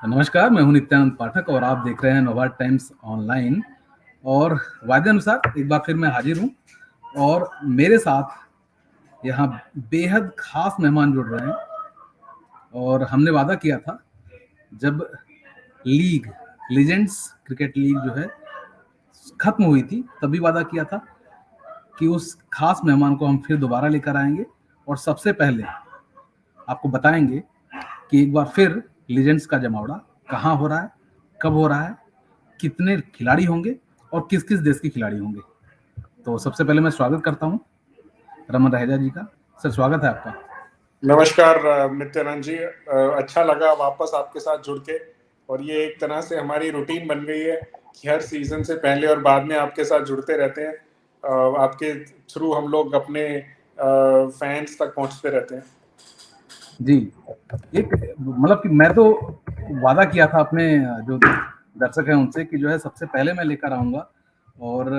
नमस्कार, मैं हूं नित्यानंद पाठक और आप देख रहे हैं नवभारत टाइम्स ऑनलाइन। और वादे अनुसार एक बार फिर मैं हाजिर हूं और मेरे साथ यहाँ बेहद खास मेहमान जुड़ रहे हैं। और हमने वादा किया था जब लीग लीजेंड्स क्रिकेट लीग जो है खत्म हुई थी, तभी वादा किया था कि उस खास मेहमान को हम फिर दोबारा लेकर आएंगे और सबसे पहले आपको बताएंगे कि एक बार फिर लीजेंड्स का जमावड़ा कहाँ हो रहा है, कब हो रहा है, कितने खिलाड़ी होंगे और किस किस देश के खिलाड़ी होंगे। तो सबसे पहले मैं स्वागत करता हूं रमन रहेजा जी का। सर, स्वागत है आपका। नमस्कार नित्यानंद जी, अच्छा लगा वापस आपके साथ जुड़ के। और ये एक तरह से हमारी रूटीन बन गई है कि हर सीजन से पहले और बाद में आपके साथ जुड़ते रहते हैं। आपके थ्रू हम लोग अपने फैंस तक पहुंचते रहते हैं। जी, एक मतलब कि मैं तो वादा किया था अपने जो दर्शक हैं उनसे कि जो है सबसे पहले मैं लेकर आऊंगा और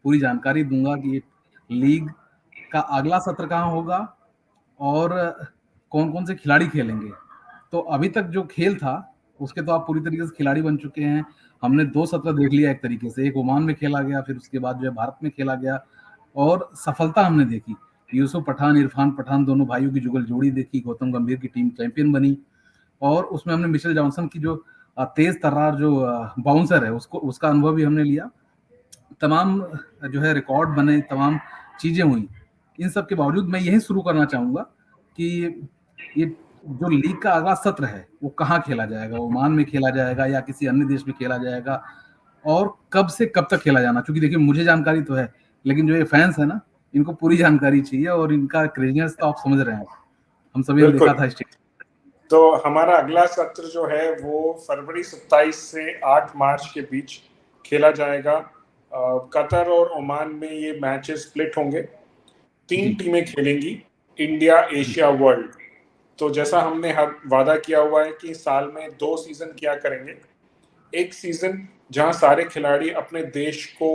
पूरी जानकारी दूंगा कि लीग का अगला सत्र कहाँ होगा और कौन कौन से खिलाड़ी खेलेंगे। तो अभी तक जो खेल था उसके तो आप पूरी तरीके से खिलाड़ी बन चुके हैं। हमने 2 सत्र देख लिया एक तरीके से, एक ओमान में खेला गया, फिर उसके बाद जो है भारत में खेला गया और सफलता हमने देखी। यूसुफ पठान, इरफान पठान दोनों भाइयों की जुगल जोड़ी देखी, गौतम गंभीर की टीम चैंपियन बनी और उसमें हमने मिचेल जॉनसन की जो तेज तर्रार जो बाउंसर है उसका अनुभव भी हमने लिया। तमाम जो है रिकॉर्ड बने, तमाम चीजें हुई। इन सब के बावजूद मैं यही शुरू करना चाहूंगा कि ये जो लीग का अगला सत्र है वो कहाँ खेला जाएगा, ओमान में खेला जाएगा या किसी अन्य देश में खेला जाएगा और कब से कब तक खेला जाना। क्योंकि देखिए मुझे जानकारी तो है, लेकिन जो ये फैंस है ना, इनको पूरी जानकारी चाहिए और इनका क्रेजीनेस तो आप समझ रहे हैं। हम सभी ने देखा था स्टेट। तो हमारा अगला सत्र जो है वो फरवरी 27 से 8 मार्च के बीच खेला जाएगा। कतर और ओमान में ये मैचेस स्प्लिट होंगे। 3 टीमें खेलेंगी, इंडिया, एशिया, वर्ल्ड। तो जैसा हमने हर वादा किया हुआ है कि साल में 2 सीजन किया करेंगे। एक सीजन जहां सारे खिलाड़ी अपने देश को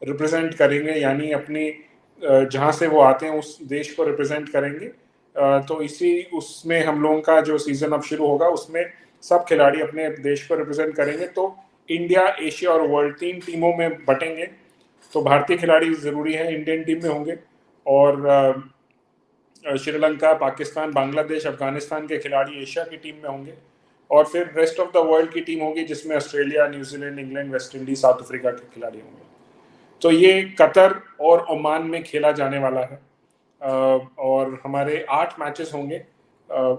रिप्रेजेंट करेंगे, यानी अपनी जहां से वो आते हैं उस देश को रिप्रेजेंट करेंगे। तो उसमें हम लोगों का जो सीजन अब शुरू होगा उसमें सब खिलाड़ी अपने देश को रिप्रेजेंट करेंगे। तो इंडिया, एशिया और वर्ल्ड 3 टीमों में बटेंगे। तो भारतीय खिलाड़ी जरूरी है इंडियन टीम में होंगे और श्रीलंका, पाकिस्तान, बांग्लादेश, अफगानिस्तान के खिलाड़ी एशिया की टीम में होंगे। और फिर रेस्ट ऑफ द वर्ल्ड की टीम होगी जिसमें Australia, New Zealand, England, West Indies, south Africa के खिलाड़ी होंगे। तो ये कतर और ओमान में खेला जाने वाला है और हमारे 8 मैचेस होंगे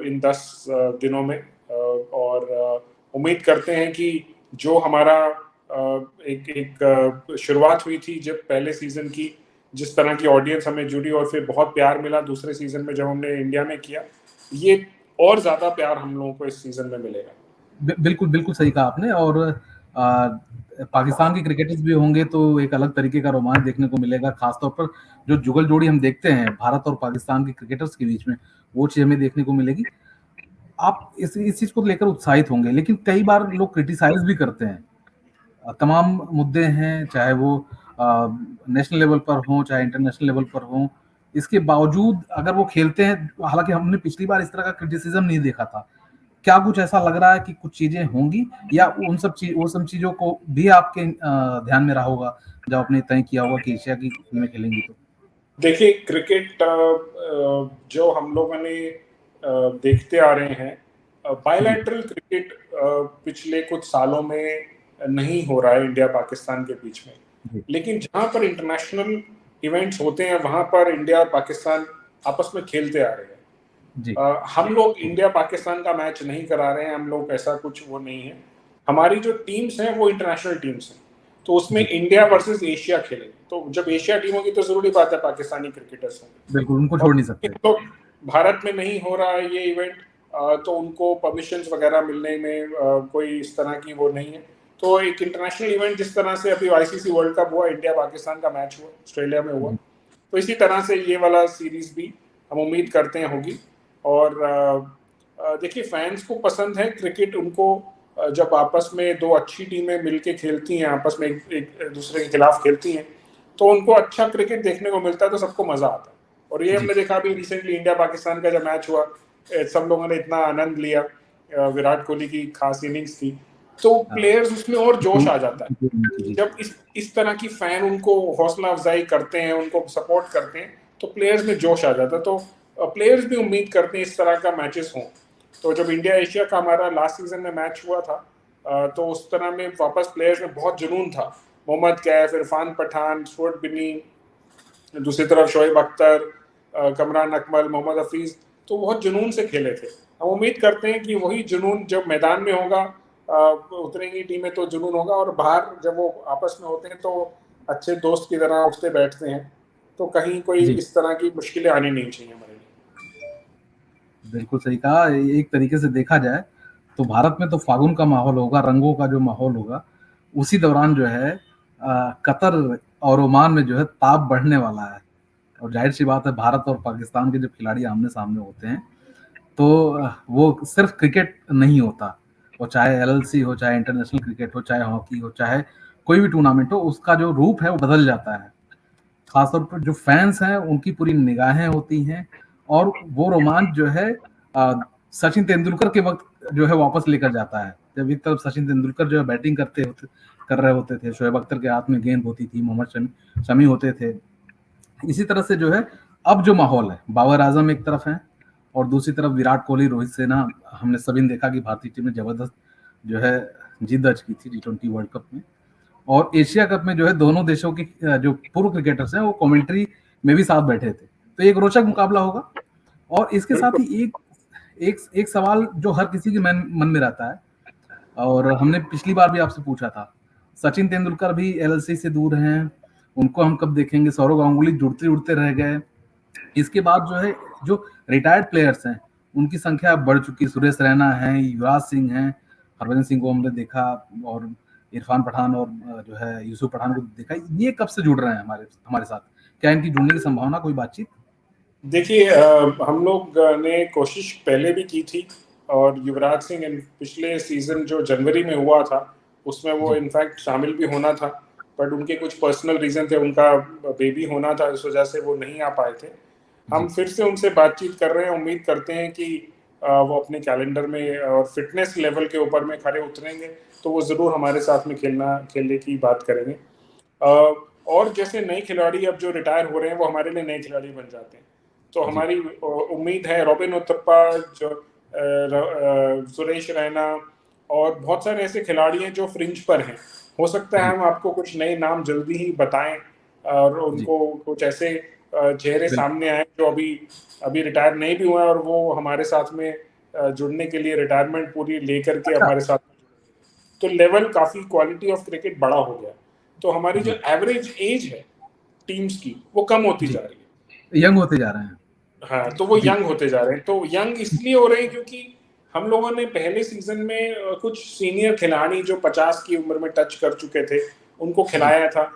इन 10 दिनों में। और उम्मीद करते हैं कि जो हमारा एक शुरुआत हुई थी जब पहले सीजन की, जिस तरह की ऑडियंस हमें जुड़ी और फिर बहुत प्यार मिला दूसरे सीजन में जब हमने इंडिया में किया, ये और ज्यादा प्यार हम लोगों को इस सीजन में मिलेगा। बिल्कुल बिल्कुल सही कहा आपने। और पाकिस्तान के क्रिकेटर्स भी होंगे तो एक अलग तरीके का रोमांच देखने को मिलेगा। खासतौर पर जो जुगल जोड़ी हम देखते हैं भारत और पाकिस्तान के क्रिकेटर्स के बीच में, वो चीज हमें देखने को मिलेगी। आप इस चीज को लेकर उत्साहित होंगे, लेकिन कई बार लोग क्रिटिसाइज भी करते हैं। तमाम मुद्दे हैं, चाहे वो नेशनल लेवल पर हो चाहे इंटरनेशनल लेवल पर हो, इसके बावजूद अगर वो खेलते हैं, हालांकि हमने पिछली बार इस तरह का क्रिटिसिज्म नहीं देखा था। क्या कुछ ऐसा लग रहा है कि कुछ चीजें होंगी या वो सब चीजों को भी आपके ध्यान में रहा होगा जब आपने तय किया होगा कि एशिया की टीमें खेलेंगी? तो देखिए, क्रिकेट जो हम लोगों ने देखते आ रहे हैं, बायलैटरल क्रिकेट पिछले कुछ सालों में नहीं हो रहा है इंडिया पाकिस्तान के बीच में। लेकिन जहां पर इंटरनेशनल इवेंट्स होते हैं वहां पर इंडिया और पाकिस्तान आपस में खेलते आ रहे हैं। हम लोग इंडिया पाकिस्तान का मैच नहीं करा रहे हैं, हम लोग ऐसा कुछ वो नहीं है। हमारी जो टीम्स हैं वो इंटरनेशनल टीम्स हैं, तो उसमें इंडिया वर्सेस एशिया खेलेंगे। तो जब एशिया टीम होगी तो जरूरी बात है पाकिस्तानी क्रिकेटर्स होंगे, बिल्कुल उनको छोड़ नहीं सकते। तो भारत में नहीं हो रहा है ये इवेंट, तो उनको परमिशंस वगैरह मिलने में कोई इस तरह की वो नहीं है। तो एक इंटरनेशनल इवेंट जिस तरह से अभी आईसीसी वर्ल्ड कप हुआ, इंडिया पाकिस्तान का मैच हुआ, ऑस्ट्रेलिया में हुआ, तो इसी तरह से ये वाला सीरीज भी हम उम्मीद करते हैं होगी। और देखिए, फैंस को पसंद है क्रिकेट। उनको जब आपस में 2 अच्छी टीमें मिलके खेलती हैं, आपस में एक दूसरे के खिलाफ खेलती हैं, तो उनको अच्छा क्रिकेट देखने को मिलता है, तो सबको मजा आता है। और ये हमने देखा भी रिसेंटली इंडिया पाकिस्तान का जब मैच हुआ, सब लोगों ने इतना आनंद लिया, विराट कोहली की खास इनिंग्स थी, तो प्लेयर्स उसमें और जोश आ जाता है जब इस तरह की फैन उनको हौसला अफजाई करते हैं, उनको सपोर्ट करते हैं, तो प्लेयर्स में जोश आ जाता है। तो प्लेयर्स भी उम्मीद करते हैं इस तरह का मैचेस हों। तो जब इंडिया एशिया का हमारा लास्ट सीजन में मैच हुआ था, तो उस तरह में वापस प्लेयर्स में बहुत जुनून था। मोहम्मद कैफ, इरफान पठान, स्टुअर्ट बिन्नी, दूसरी तरफ शोएब अख्तर, कमरान अकमल, मोहम्मद हफीज, तो बहुत जुनून से खेले थे। हम उम्मीद करते हैं कि वही जुनून जब मैदान में होगा, उतरेंगी टीमें तो जुनून होगा, और बाहर जब वो आपस में होते हैं तो अच्छे दोस्त की तरह उठते बैठते हैं, तो कहीं कोई इस तरह की मुश्किलें आनी नहीं चाहिए हमारे लिए। बिल्कुल सही कहा। एक तरीके से देखा जाए तो भारत में तो फागुन का माहौल होगा, रंगों का जो माहौल होगा, उसी दौरान जो है कतर और ओमान में जो है ताप बढ़ने वाला है। और जाहिर सी बात है, भारत और पाकिस्तान के जब खिलाड़ी आमने सामने होते हैं तो वो सिर्फ क्रिकेट नहीं होता, वो चाहे एलएलसी हो, चाहे इंटरनेशनल क्रिकेट हो, चाहे हॉकी हो, चाहे कोई भी टूर्नामेंट हो, उसका जो रूप है वो बदल जाता है। खासतौर पर जो फैंस हैं उनकी पूरी निगाहें होती हैं, और वो रोमांच जो है सचिन तेंदुलकर के वक्त जो है वापस लेकर जाता है। जब एक तरफ सचिन तेंदुलकर जो है बैटिंग कर रहे होते थे, शोएब अख्तर के हाथ में गेंद होती थी, मोहम्मद शमी होते थे। इसी तरह से जो है अब जो माहौल है, बाबर आजम एक तरफ है और दूसरी तरफ विराट कोहली, रोहित सेना। हमने सभी ने देखा कि भारतीय टीम ने जबरदस्त जो है जीत दर्ज की थी T20 वर्ल्ड कप में। और एशिया कप में जो है दोनों देशों के जो पूर्व क्रिकेटर्स हैं वो कमेंट्री में भी साथ बैठे थे, तो एक रोचक मुकाबला होगा। और इसके साथ ही एक सवाल जो हर किसी के मन में रहता है, और हमने पिछली बार भी आपसे पूछा था, सचिन तेंदुलकर भी एलएलसी से दूर हैं, उनको हम कब देखेंगे? सौरव गांगुली जुड़ते जुड़ते रह गए। इसके बाद जो है जो रिटायर्ड प्लेयर्स हैं उनकी संख्या बढ़ चुकी है। सुरेश रैना है, युवराज सिंह हैं, हरभजन सिंह को हमने देखा, और इरफान पठान और जो है यूसुफ पठान को देखा। ये कब से जुड़ रहे हैं हमारे साथ? क्या इनकी जुड़ने की संभावना, कोई बातचीत? देखिए, हम लोग ने कोशिश पहले भी की थी, और युवराज सिंह पिछले सीजन जो जनवरी में हुआ था उसमें वो इनफैक्ट शामिल भी होना था, बट उनके कुछ पर्सनल रीजन थे, उनका बेबी होना था, इस वजह से वो नहीं आ पाए थे। हम फिर से उनसे बातचीत कर रहे हैं, उम्मीद करते हैं कि वो अपने कैलेंडर में और फिटनेस लेवल के ऊपर में खड़े उतरेंगे तो वो ज़रूर हमारे साथ में खेलने की बात करेंगे। और जैसे नए खिलाड़ी अब जो रिटायर हो रहे हैं वो हमारे लिए नए खिलाड़ी बन जाते हैं, तो हमारी उम्मीद है रॉबिन उथप्पा, सुरेश रैना और बहुत सारे ऐसे खिलाड़ी हैं जो फ्रिंज पर हैं। हो सकता है हम आपको कुछ नए नाम जल्दी ही बताएं, और उनको कुछ ऐसे चेहरे सामने आए जो अभी रिटायर नहीं भी हुए और वो हमारे साथ में जुड़ने के लिए रिटायरमेंट पूरी लेकर के हमारे साथ में, तो लेवल काफ़ी, क्वालिटी ऑफ क्रिकेट बड़ा हो गया, तो हमारी जो एवरेज एज है टीम्स की वो कम होती जा रही है, यंग होते जा रहे हैं। हाँ, तो वो यंग होते जा रहे हैं। तो यंग इसलिए हो रहे हैं क्योंकि हम लोगों ने पहले सीजन में कुछ सीनियर खिलाड़ी जो 50 की उम्र में टच कर चुके थे उनको खिलाया था,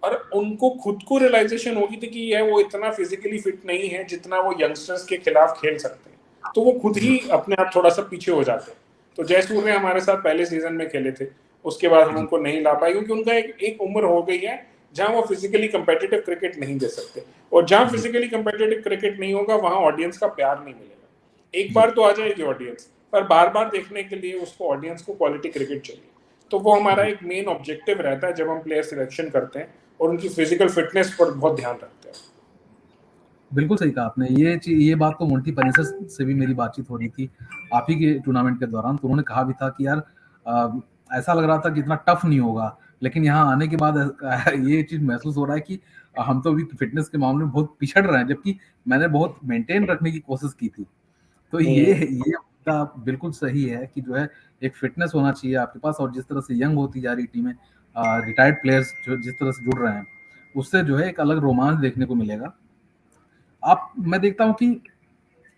और उनको खुद को रियलाइजेशन होगी थी कि वो इतना फिजिकली फिट नहीं है जितना वो यंगस्टर्स के खिलाफ खेल सकते हैं, तो वो खुद ही अपने आप थोड़ा सा पीछे हो जाते हैं। तो जयसूर्या हमारे साथ पहले सीजन में खेले थे, उसके बाद हम उनको नहीं ला पाए क्योंकि उनका एक उम्र हो गई है जहां वो फिजिकली कंपेटिटिव क्रिकेट नहीं दे सकते, और जहां फिजिकली कंपेटिटिव क्रिकेट नहीं होगा वहां ऑडियंस का प्यार नहीं मिलेगा। एक बार तो आ जाएगी ऑडियंस, पर बार बार देखने के लिए उसको ऑडियंस को क्वालिटी क्रिकेट चाहिए। तो वो हमारा एक मेन ऑब्जेक्टिव रहता है जब हम प्लेयर सिलेक्शन करते हैं, और उनकी फिजिकल फिटनेस पर बहुत ध्यान रखते हैं। बिल्कुल सही कहा आपने। ये बात तो मोंटी पनेसर से भी मेरी बातचीत हो रही थी आप ही के टूर्नामेंट के दौरान, तो उन्होंने कहा भी था कि यार ऐसा लग रहा था कि इतना टफ नहीं होगा, लेकिन यहाँ आने के बाद ये चीज महसूस हो रहा है कि हम तो अभी फिटनेस के मामले में बहुत पिछड़ रहे हैं, जबकि मैंने बहुत मेंटेन रखने की कोशिश की थी। तो ये बिल्कुल सही है कि जो है एक फिटनेस होना चाहिए आपके पास, और जिस तरह से यंग होती जा रही टीमें, रिटायर्ड प्लेयर्स जो जिस तरह से जुड़ रहे हैं, उससे जो है एक अलग रोमांच देखने को मिलेगा। मैं देखता हूँ कि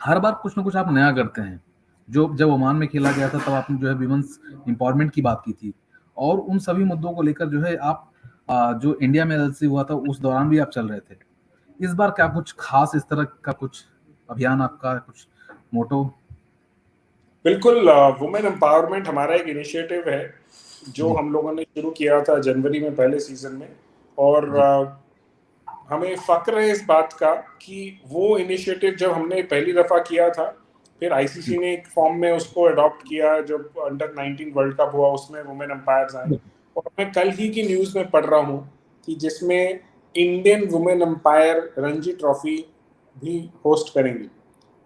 हर बार कुछ ना कुछ आप नया करते हैं। जब ओमान में खेला गया था तब आपने जो है विमेंस एम्पावरमेंट की बात की थी, और उन सभी मुद्दों को लेकर जो है आप जो इंडिया में एलएलसी हुआ था उस दौरान भी आप चल रहे थे। इस बार क्या कुछ खास इस तरह का कुछ अभियान, आपका कुछ मोटो? बिल्कुल, वुमेन एम्पावरमेंट हमारा एक इनिशिएटिव है जो हम लोगों ने शुरू किया था जनवरी में पहले सीजन में, और हमें फक्र है इस बात का कि वो इनिशिएटिव जब हमने पहली दफ़ा किया था फिर आईसीसी ने एक फॉर्म में उसको अडॉप्ट किया जब अंडर-19 वर्ल्ड कप हुआ, उसमें वुमेन अंपायर्स आए। और मैं कल ही की न्यूज़ में पढ़ रहा हूँ कि जिसमें Indian women umpire Ranji trophy भी होस्ट करेंगी,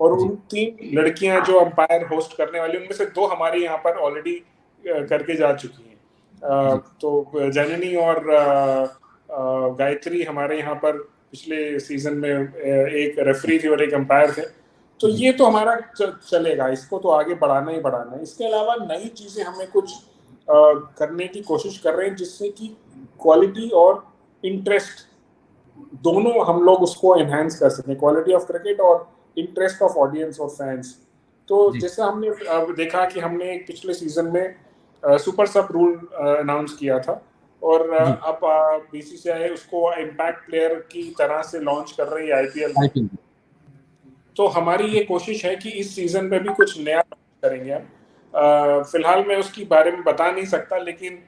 और उन 3 लड़कियां जो अंपायर होस्ट करने वाली, उनमें से 2 हमारे यहाँ पर ऑलरेडी करके जा चुकी हैं। तो जननी और गायत्री हमारे यहाँ पर पिछले सीजन में एक रेफरी थी और एक अंपायर थे। तो ये तो हमारा चलेगा, इसको तो आगे बढ़ाना ही बढ़ाना है। इसके अलावा नई चीजें हमें कुछ करने की कोशिश कर रहे हैं जिससे कि क्वालिटी और इंटरेस्ट दोनों हम लोग उसको एनहांस कर सकें, क्वालिटी ऑफ क्रिकेट और इंटरेस्ट ऑफ ऑडियंस और फैंस। तो जैसे हमने देखा कि हमने पिछले सीजन में सुपर सब रूल अनाउंस किया था, और अब बीसीसीआई उसको इम्पैक्ट प्लेयर की तरह से लॉन्च कर रही है आईपीएल में। तो हमारी ये कोशिश है कि इस सीजन में भी कुछ नया करेंगे हम। फिलहाल मैं उसकी बारे में बता नहीं सकता, लेकिन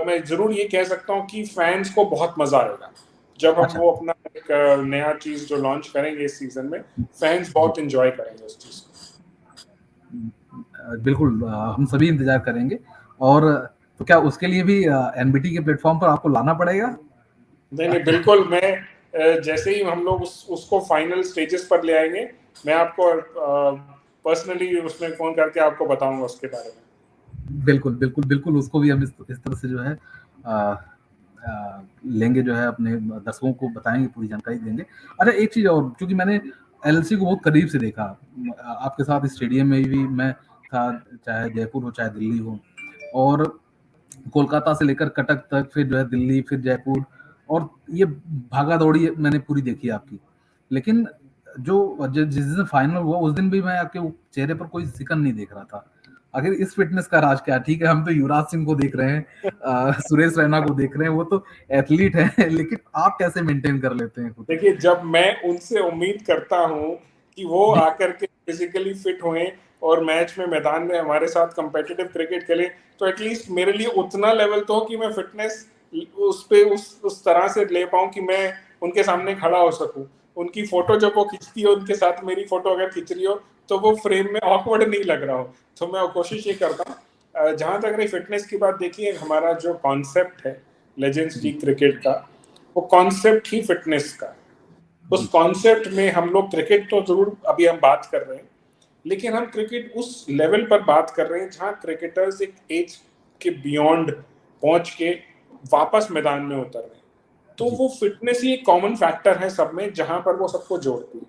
मैं जरूर ये कह सकता हूँ कि फैंस को बहुत मजा आएगा जब हम वो अपना एक नया चीज जो लॉन्च करेंगे इस सीजन में। फैंस बहुत एंजॉय करेंगे उस चीज को। बिल्कुल, हम सभी इंतजार करेंगे। और तो क्या उसके लिए भी एनबीटी के प्लेटफॉर्म पर आपको लाना पड़ेगा? नहीं, बिल्कुल। मैं जैसे ही हम लोग उसको फाइनल स्टेजेस पर ले आएंगे, मैं आपको पर्सनली उसमें फोन करके आपको बताऊंगा उसके बारे में। बिल्कुल बिल्कुल बिल्कुल, उसको भी हम इस तरह से जो है लेंगे, जो है अपने दर्शकों को बताएंगे, पूरी जानकारी देंगे। अच्छा, एक चीज और, क्योंकि मैंने एलएलसी को बहुत करीब से देखा, आपके साथ स्टेडियम में भी मैं था, चाहे जयपुर हो चाहे दिल्ली हो, और कोलकाता से लेकर कटक तक, फिर जो है दिल्ली, फिर जयपुर, और ये भागा दौड़ी मैंने पूरी देखी आपकी। लेकिन जिस दिन फाइनल हुआ उस दिन भी मैं आपके चेहरे पर कोई सिकन नहीं देख रहा था। आखिर इस फिटनेस का राज क्या? ठीक है, हम तो युवराज सिंह को देख रहे हैं, सुरेश रैना को देख रहे हैं, वो तो एथलीट हैं, लेकिन आप कैसे मेंटेन कर लेते हैं? देखिए, जब मैं उनसे उम्मीद करता हूँ कि वो आकर के फिजिकली फिट हुए और मैच में मैदान में हमारे साथ कंपेटिटिव क्रिकेट खेले, तो एटलीस्ट मेरे लिए उतना लेवल तो हो कि मैं फिटनेस उस तरह से ले पाऊं कि मैं उनके सामने खड़ा हो सकूं। उनकी फोटो जब वो खींचती है, उनके साथ मेरी फोटो अगर खींच रही हो, तो वो फ्रेम में ऑकवर्ड नहीं लग रहा हो। तो मैं कोशिश ये करता हूँ। जहां तक रही फिटनेस की बात, देखिए हमारा जो कॉन्सेप्ट है लेजेंड्स लीग क्रिकेट का, वो कॉन्सेप्ट ही फिटनेस का। उस कॉन्सेप्ट में हम लोग क्रिकेट तो जरूर अभी हम बात कर रहे हैं, लेकिन हम क्रिकेट उस लेवल पर बात कर रहे हैं जहां क्रिकेटर्स एक एज के बियॉन्ड पहुंच के वापस मैदान में उतर रहे हैं। तो वो फिटनेस ही एक कॉमन फैक्टर है सब में, जहां पर वो सबको जोड़ती है।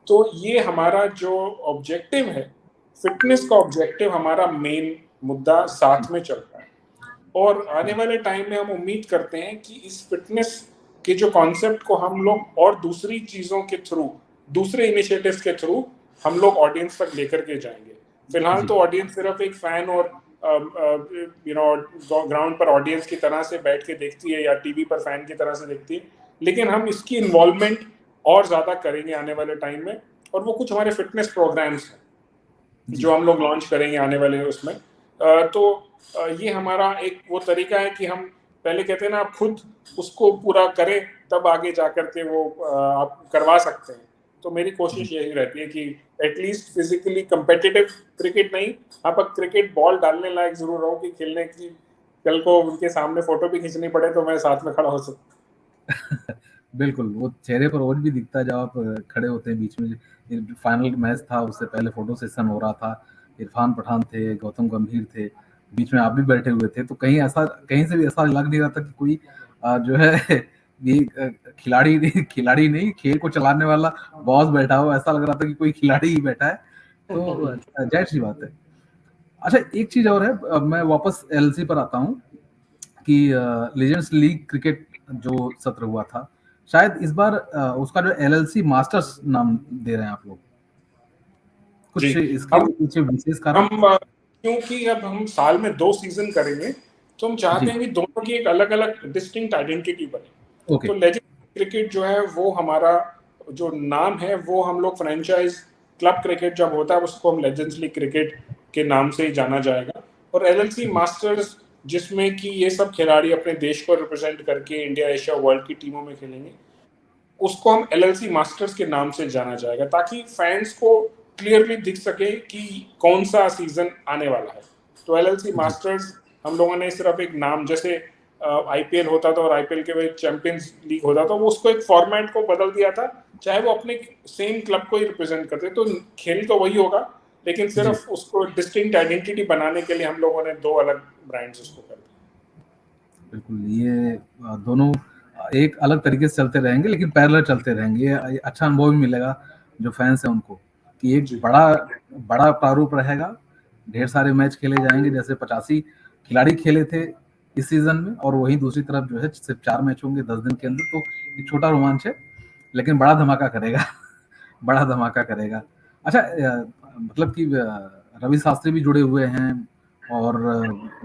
तो ये हमारा जो ऑब्जेक्टिव है, फिटनेस का ऑब्जेक्टिव, हमारा मेन मुद्दा साथ में चलता है। और आने वाले टाइम में हम उम्मीद करते हैं कि इस फिटनेस के जो कॉन्सेप्ट को हम लोग और दूसरी चीजों के थ्रू, दूसरे इनिशिएटिव्स के थ्रू हम लोग ऑडियंस तक लेकर के जाएंगे। फिलहाल तो ऑडियंस सिर्फ एक फैन और ग्राउंड पर ऑडियंस की तरह से बैठ के देखती है या टीवी पर फैन की तरह से देखती है, लेकिन हम इसकी इन्वॉल्वमेंट और ज्यादा करेंगे आने वाले टाइम में। और वो कुछ हमारे फिटनेस प्रोग्राम्स हैं जो हम लोग लॉन्च करेंगे आने वाले उसमें। तो ये हमारा एक वो तरीका है कि हम पहले कहते हैं ना, आप खुद उसको पूरा करें तब आगे जाकर के वो आप करवा सकते हैं। तो मेरी कोशिश यही रहती है कि एटलीस्ट फिजिकली कंपेटिटिव क्रिकेट नहीं, आप क्रिकेट बॉल डालने लायक जरूर रहो कि खेलने की, कल को उनके सामने फोटो भी खींचनी पड़े तो मैं साथ में खड़ा हो सकूं। बिल्कुल, वो चेहरे पर और भी दिखता है जब आप खड़े होते हैं बीच में। फाइनल मैच था, उससे पहले फोटो सेशन हो रहा था, इरफान पठान थे, गौतम गंभीर थे, बीच में आप भी बैठे हुए थे, तो कहीं से भी ऐसा लग नहीं रहा था कि कोई जो है ये खिलाड़ी नहीं, खेल को चलाने वाला बॉस बैठा हो। ऐसा लग रहा था कि कोई खिलाड़ी ही बैठा है। तो जाहिर सी बात है। अच्छा, एक चीज और है, मैं वापस एलसी पर आता हूँ कि लेजेंड्स लीग क्रिकेट जो सत्र हुआ था, शायद इस बार उसका जो एलएलसी मास्टर्स नाम दे रहे हैं आप लोग, कुछ इसके पीछे विशेष कारण? क्योंकि अब हम साल में 2 सीजन करेंगे, तो हम चाहते हैं कि दोनों की एक अलग अलग डिस्टिंक्ट आइडेंटिटी बने। तो लेजेंड क्रिकेट जो है वो हमारा जो नाम है, वो हम लोग फ्रेंचाइज क्लब क्रिकेट जब होता है उसको हम लेजेंड्स लीग क्रिकेट के नाम से ही जाना जाएगा। और एलएलसी मास्टर्स, जिसमें कि ये सब खिलाड़ी अपने देश को रिप्रेजेंट करके इंडिया, एशिया, वर्ल्ड की टीमों में खेलेंगे, उसको हम एलएलसी मास्टर्स के नाम से जाना जाएगा, ताकि फैंस को क्लियरली दिख सके कि कौन सा सीजन आने वाला है। तो एलएलसी मास्टर्स हम लोगों ने सिर्फ एक नाम, जैसे आईपीएल होता था और आईपीएल के बाद चैंपियंस लीग होता था, वो उसको एक फॉर्मेट को बदल दिया था, चाहे वो अपने सेम क्लब को ही रिप्रेजेंट करते, तो खेल तो वही होगा, लेकिन सिर्फ उसको डिस्टिंक्ट आइडेंटिटी बनाने के लिए हम लोगों ने दो अलग ब्रांड्स उसको कर दिया। बिल्कुल, ये दोनों एक अलग तरीके से चलते रहेंगे, लेकिन पैरेलल चलते रहेंगे। ये अच्छा अनुभव भी मिलेगा जो फैंस हैं उनको, कि एक बड़ा प्रारूप रहेगा, ढेर सारे मैच खेले जाएंगे, जैसे 85 खिलाड़ी खेले थे इस सीजन में, और वहीं दूसरी तरफ जो है सिर्फ 4 मैच होंगे 10 दिन के अंदर। तो एक छोटा रोमांच है, लेकिन बड़ा धमाका करेगा। बड़ा धमाका करेगा। अच्छा, मतलब कि रवि शास्त्री भी जुड़े हुए हैं, और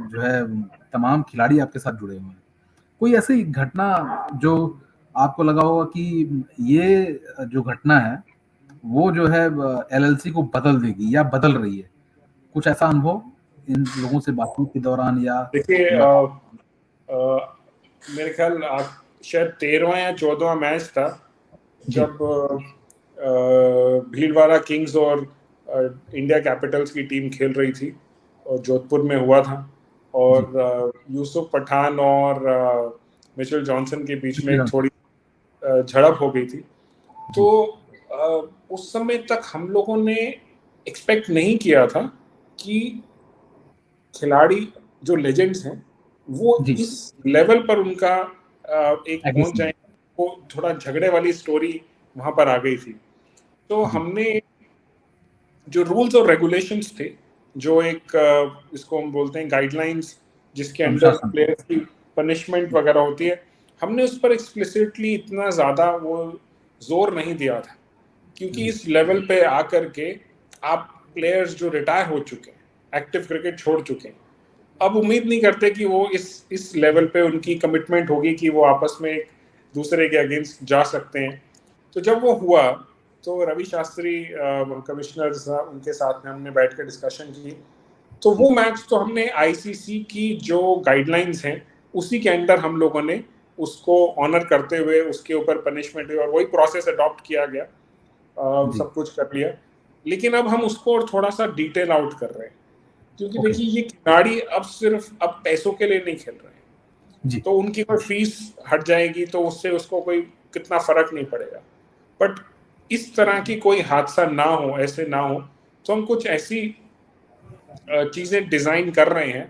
जो है तमाम खिलाड़ी आपके साथ जुड़े हुए हैं। कोई ऐसी घटना जो आपको लगा होगा कि ये जो घटना है वो जो है एलएलसी को बदल देगी या बदल रही है? कुछ ऐसा अनुभव इन लोगों से बातचीत के दौरान या देखिए, मुलाकात? मेरे ख्याल शायद 13वां या 14वां मैच था जी, जब भीलवाड़ा किंग्स और इंडिया कैपिटल्स की टीम खेल रही थी, और जोधपुर में हुआ था, जी, और यूसुफ पठान और मिचेल जॉनसन के बीच में जी, थोड़ी झड़प हो गई थी। जी, तो उस समय तक हम लोगों ने एक्सपेक्ट नहीं किया था कि खिलाड़ी जो लेजेंड्स हैं वो जी, इस लेवल पर उनका एक पहुंच एग्रेशन, जाएंगे। वो थोड़ा झगड़े वाली स्टोरी वहां पर आ गई थी। तो जी, हमने जो रूल्स और रेगुलेशंस थे, जो एक इसको हम बोलते हैं गाइडलाइंस, जिसके अंडर अनुशासन, प्लेयर्स की पनिशमेंट वगैरह होती है, हमने उस पर एक्सप्लिसिटली इतना ज़्यादा वो जोर नहीं दिया था, क्योंकि जी, इस लेवल पे आकर के आप प्लेयर्स जो रिटायर हो चुके हैं, एक्टिव क्रिकेट छोड़ चुके हैं, अब उम्मीद नहीं करते कि वो इस लेवल पे उनकी कमिटमेंट होगी कि वो आपस में एक दूसरे के अगेंस्ट जा सकते हैं। तो जब वो हुआ, तो रवि शास्त्री कमिश्नर उनके साथ में हमने बैठ कर डिस्कशन की। तो जी, वो मैच तो हमने आईसीसी की जो गाइडलाइंस हैं उसी के अंडर हम लोगों ने उसको ऑनर करते हुए उसके ऊपर पनिशमेंट और वही प्रोसेस अडॉप्ट किया गया, जी, सब कुछ कर लिया। लेकिन अब हम उसको और थोड़ा सा डिटेल आउट कर रहे हैं, क्योंकि ओके, देखिए ये खिलाड़ी अब सिर्फ अब पैसों के लिए नहीं खेल रहे हैं, जी, तो उनकी कोई फीस हट जाएगी तो उससे उसको कोई कितना फर्क नहीं पड़ेगा। बट इस तरह की कोई हादसा ना हो, ऐसे ना हो, तो हम कुछ ऐसी चीजें डिजाइन कर रहे हैं,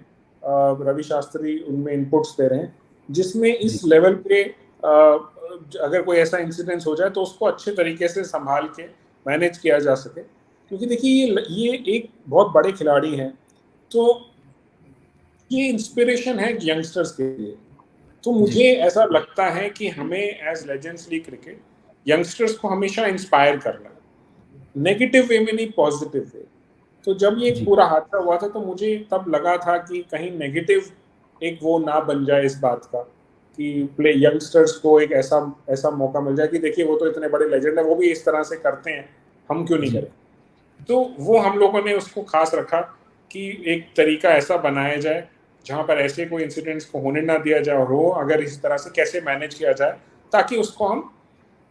रवि शास्त्री उनमें इनपुट्स दे रहे हैं, जिसमें जी, इस लेवल पे अगर कोई ऐसा इंसिडेंस हो जाए तो उसको अच्छे तरीके से संभाल के मैनेज किया जा सके। क्योंकि देखिए ये एक बहुत बड़े खिलाड़ी हैं, तो ये इंस्पिरेशन है यंगस्टर्स के लिए। तो जी, मुझे ऐसा लगता है कि हमें as legends league cricket youngsters को हमेशा इंस्पायर करना है, नेगेटिव वे में नहीं, पॉजिटिव वे। तो जब ये जी, पूरा हादसा हुआ था तो मुझे तब लगा था कि कहीं नेगेटिव एक वो ना बन जाए इस बात का, कि प्ले यंगस्टर्स को एक ऐसा ऐसा मौका मिल जाए कि देखिए वो तो इतने बड़े लेजेंड है, वो भी इस तरह से करते हैं, हम क्यों नहीं जी, करें। तो वो हम लोगों ने उसको खास रखा कि एक तरीका ऐसा बनाया जाए जहां पर ऐसे कोई इंसिडेंट्स को होने ना दिया जाए, और हो अगर इस तरह से कैसे मैनेज किया जाए, ताकि उसको हम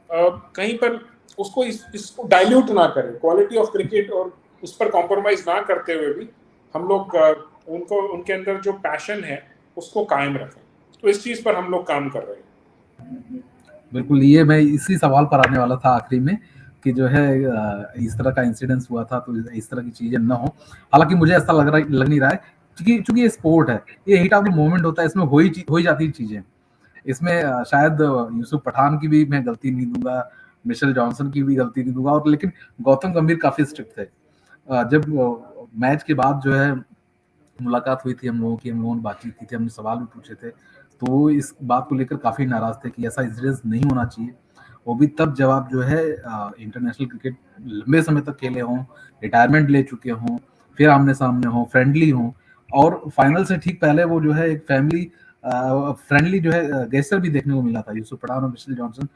कहीं पर उसको इसको डाइल्यूट ना करें, क्वालिटी ऑफ क्रिकेट और उस पर कॉम्प्रोमाइज ना करते हुए भी हम लोग उनको उनके अंदर जो पैशन है उसको कायम रखें। तो इस चीज पर हम लोग काम कर रहे हैं। बिल्कुल। ये मैं इसी सवाल पर आने वाला था आखिरी में, कि जो है इस तरह का इंसिडेंस हुआ था तो इस तरह की चीजें ना हो। हालांकि मुझे ऐसा लग नहीं रहा है, क्योंकि चूंकि ये स्पोर्ट है, ये हीट ऑफ द मोमेंट होता है, इसमें हो ही जाती है चीजें। इसमें शायद यूसुफ पठान की भी मैं गलती नहीं दूंगा, मिशेल जॉनसन की भी गलती नहीं दूंगा, और लेकिन गौतम गंभीर काफी स्ट्रिक्ट थे। जब मैच के बाद जो है मुलाकात हुई थी हम लोगों की, हम लोगों ने बातचीत की थी, हमने सवाल भी पूछे थे, तो वो इस बात को लेकर काफी नाराज थे कि ऐसा इंसिडेंस नहीं होना चाहिए। वो भी तब जब आप जो है इंटरनेशनल क्रिकेट लंबे समय तक खेले हों, रिटायरमेंट ले चुके हों, फिर आमने सामने हों, फ्रेंडली हों, और फाइनल से ठीक पहले वो जो है एक फैमिली फ्रेंडली जो है गेस्टर भी देखने को मिला था। यूसुफ पठान और मिशेल जॉनसन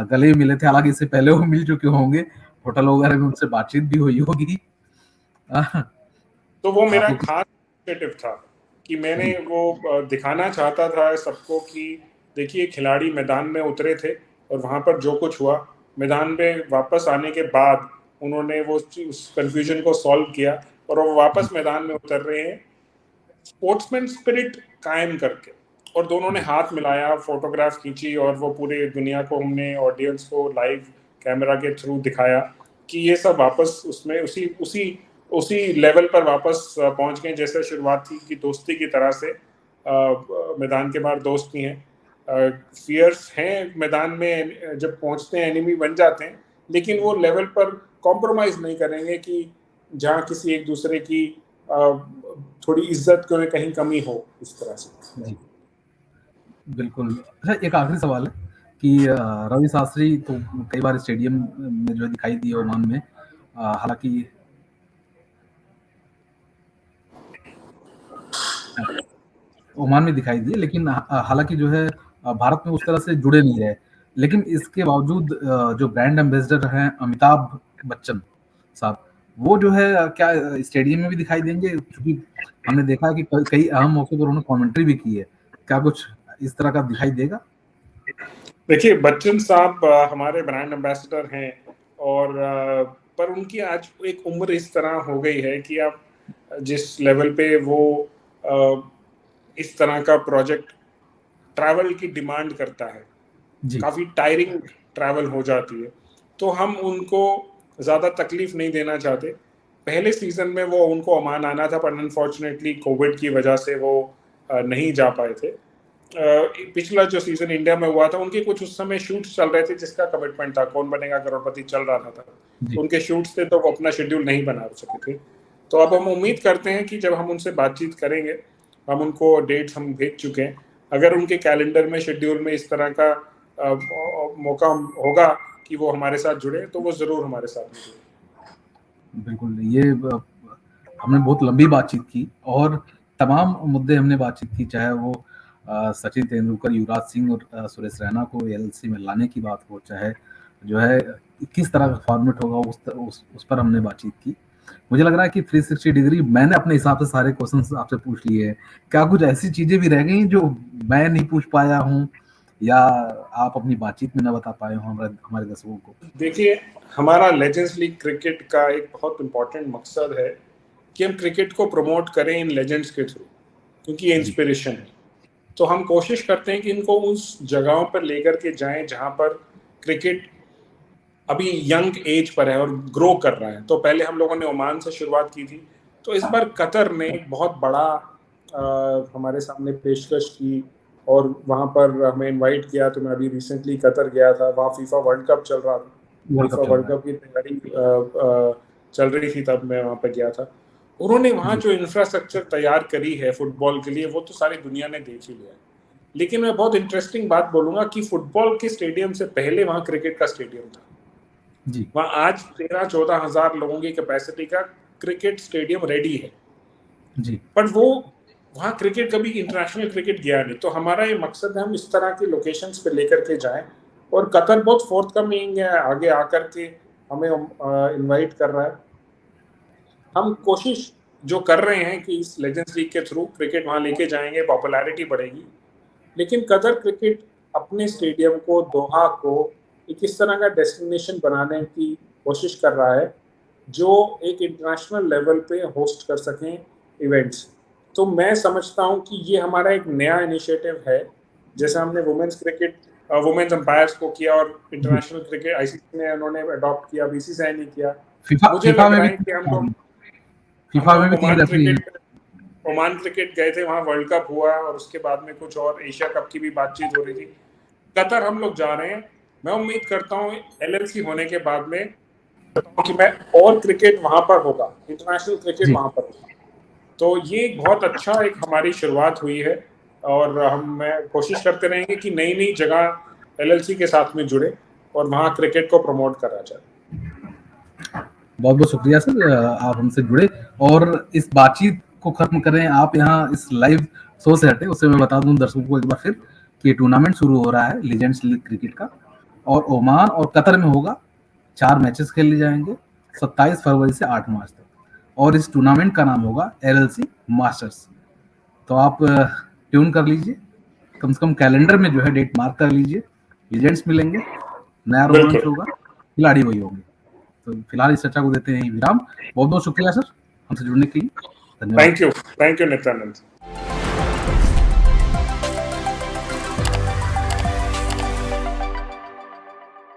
गले भी मिले थे, हालांकि इससे पहले वो मिल चुके होंगे, होटल वगैरह में उनसे बातचीत भी हुई होगी। तो वो मेरा आपको कुछ? खास इनिशिएटिव था कि मैंने जी, वो दिखाना चाहता था सबको कि देखिए खिलाड़ी मैदान में उतरे थे और वहां पर जो कुछ हुआ, मैदान में वापस आने के बाद उन्होंने वो उस कंफ्यूजन को सॉल्व किया और वो वापस मैदान में उतर रहे हैं स्पोर्ट्समैन स्पिरिट कायम करके। और दोनों ने हाथ मिलाया, फोटोग्राफ खींची और वो पूरे दुनिया को, हमने ऑडियंस को लाइव कैमरा के थ्रू दिखाया कि ये सब वापस उसमें उसी उसी उसी लेवल पर वापस पहुंच गए जैसे शुरुआत थी, कि दोस्ती की तरह से मैदान के बाहर दोस्त ही हैं, फियर्स हैं मैदान में, जब पहुंचते हैं एनिमी बन जाते हैं, लेकिन वो लेवल पर कॉम्प्रोमाइज नहीं करेंगे कि जहाँ किसी एक दूसरे की थोड़ी इज्जत को कहीं कमी हो, इस तरह से। जी बिल्कुल। अच्छा, एक आखिरी सवाल है कि रवि शास्त्री तो कई बार स्टेडियम में जो दिखाई दिए ओमान में, हालांकि ओमान में दिखाई दिए, लेकिन हालांकि जो है भारत में उस तरह से जुड़े नहीं रहे। लेकिन इसके बावजूद जो ब्रांड एम्बेसडर हैं अमिताभ बच्चन साहब, वो जो है क्या स्टेडियम में भी दिखाई देंगे? क्योंकि हमने देखा है कि कई अहम मौके पर उन्होंने कमेंट्री भी की है। क्या कुछ इस तरह का दिखाई देगा? देखिए, बच्चन साहब हमारे ब्रांड एम्बेसडर हैं, और पर उनकी आज एक उम्र इस तरह हो गई है कि आप जिस लेवल पे वो इस तरह का प्रोजेक्ट ट्रैवल की डिमांड करता है, काफी टायरिंग ट्रैवल हो जाती है, तो हम उनको ज्यादा तकलीफ नहीं देना चाहते। पहले सीजन में वो उनको ओमान आना था, पर अनफॉर्चुनेटली कोविड की वजह से वो नहीं जा पाए थे। पिछला जो सीजन इंडिया में हुआ था, उनके कुछ उस समय शूट्स चल रहे थे जिसका कमिटमेंट था, कौन बनेगा करोड़पति चल रहा था, उनके शूट्स थे, तो वो अपना शेड्यूल नहीं बना सके थे। तो अब हम उम्मीद करते हैं कि जब हम उनसे बातचीत करेंगे, हम उनको डेट्स हम भेज चुके हैं, अगर उनके कैलेंडर में शेड्यूल में इस तरह का मौका होगा कि वो हमारे साथ जुड़े, तो वो जरूर हमारे साथ जुड़े। बिल्कुल, ये हमने बहुत लंबी बातचीत की और तमाम मुद्दे हमने बातचीत की, चाहे वो सचिन तेंदुलकर, युवराज सिंह और सुरेश रैना को एलएलसी में लाने की बात हो, चाहे जो है किस तरह का फॉर्मेट होगा उस पर हमने बातचीत की। मुझे लग रहा है कि 360 डिग्री मैंने अपने हिसाब से सारे क्वेश्चंस आपसे पूछ लिए हैं। क्या कुछ ऐसी चीजें भी रह गई जो मैं नहीं पूछ पाया हूँ या आप अपनी बातचीत में ना बता पाए हो हमारे दर्शकों को? देखिए, हमारा लेजेंड्स लीग क्रिकेट का एक बहुत इंपॉर्टेंट मकसद है कि हम क्रिकेट को प्रमोट करें इन लेजेंड्स के थ्रू, क्योंकि ये इंस्पिरेशन है। तो हम कोशिश करते हैं कि इनको उस जगहों पर लेकर के जाएं जहां पर क्रिकेट अभी यंग एज पर है और ग्रो कर रहा है। तो पहले हम लोगों ने ओमान से शुरुआत की थी, तो इस बार कतर ने बहुत बड़ा हमारे सामने पेशकश की और वहां पर हमें इनवाइट किया। तो मैं अभी रिसेंटली कतर गया था, वहाँ फीफा वर्ल्ड कप चल रहा था, फीफा वर्ल्ड कप की तैयारी चल रही थी, तब मैं वहाँ पर गया था। उन्होंने वहाँ जो इंफ्रास्ट्रक्चर तैयार करी है फुटबॉल के लिए, वो तो सारी दुनिया ने देख ही लिया है। लेकिन मैं बहुत इंटरेस्टिंग बात बोलूंगा कि फुटबॉल के स्टेडियम से पहले वहाँ क्रिकेट का स्टेडियम था। वहाँ आज 13-14 हजार लोगों की कैपेसिटी का क्रिकेट स्टेडियम रेडी है जी। पर वो वहाँ क्रिकेट कभी इंटरनेशनल क्रिकेट गया नहीं। तो हमारा ये मकसद है, हम इस तरह की लोकेशंस पे लेकर के जाएं, और कतर बहुत फोर्थकमिंग है, आगे आकर के हमें इनवाइट कर रहा है। हम कोशिश जो कर रहे हैं कि इस लेजेंड्स लीग के थ्रू क्रिकेट वहाँ लेके जाएंगे, पॉपुलैरिटी बढ़ेगी। लेकिन कतर क्रिकेट अपने स्टेडियम को, दोहा को एक इस तरह का डेस्टिनेशन बनाने की कोशिश कर रहा है जो एक इंटरनेशनल लेवल पे होस्ट कर सकें इवेंट्स। तो मैं समझता हूं कि ये हमारा एक नया इनिशिएटिव है, जैसे हमने वुमेन्स क्रिकेट, वुमेन्स अंपायर्स को किया और इंटरनेशनल क्रिकेट आईसीसी ने उन्होंने अडॉप्ट किया, बीसीसीआई ने किया। मुझे लग रहा है कि हम लोग ओमान क्रिकेट गए थे, वहाँ वर्ल्ड कप हुआ और उसके बाद में कुछ और एशिया कप की भी बातचीत हो रही थी। कतर हम लोग जा रहे हैं। मैं उम्मीद करता हूँ एलएलसी होने के बाद में कि मैं और क्रिकेट वहां पर होगा, इंटरनेशनल क्रिकेट वहां पर होगा। तो ये बहुत अच्छा एक हमारी शुरुआत हुई है, और हम कोशिश करते रहेंगे कि नई नई जगह एलएलसी के साथ में जुड़े और वहाँ क्रिकेट को प्रमोट करा जाए। बहुत बहुत शुक्रिया सर, आप हमसे जुड़े और इस बातचीत को खत्म करें। आप यहाँ इस लाइव शो से हटे, उससे मैं बता दूं दर्शकों को एक बार फिर कि टूर्नामेंट शुरू हो रहा है लीजेंड्स लीग क्रिकेट का, और ओमान और कतर में होगा। 4 मैचेस खेले जाएंगे 27 फरवरी से 8 मार्च तक, और इस टूर्नामेंट का नाम होगा एलएलसी मास्टर्स। तो आप ट्यून कर लीजिए, कम से कम कैलेंडर में जो है डेट मार्क कर लीजिए। लीजेंड्स मिलेंगे, नया रोमांच होगा, खिलाड़ी वही होंगे। तो फिलहाल इस चर्चा को देते हैं विराम। बहुत बहुत शुक्रिया सर हमसे जुड़ने के लिए। धन्यवाद। Thank you Nityanand.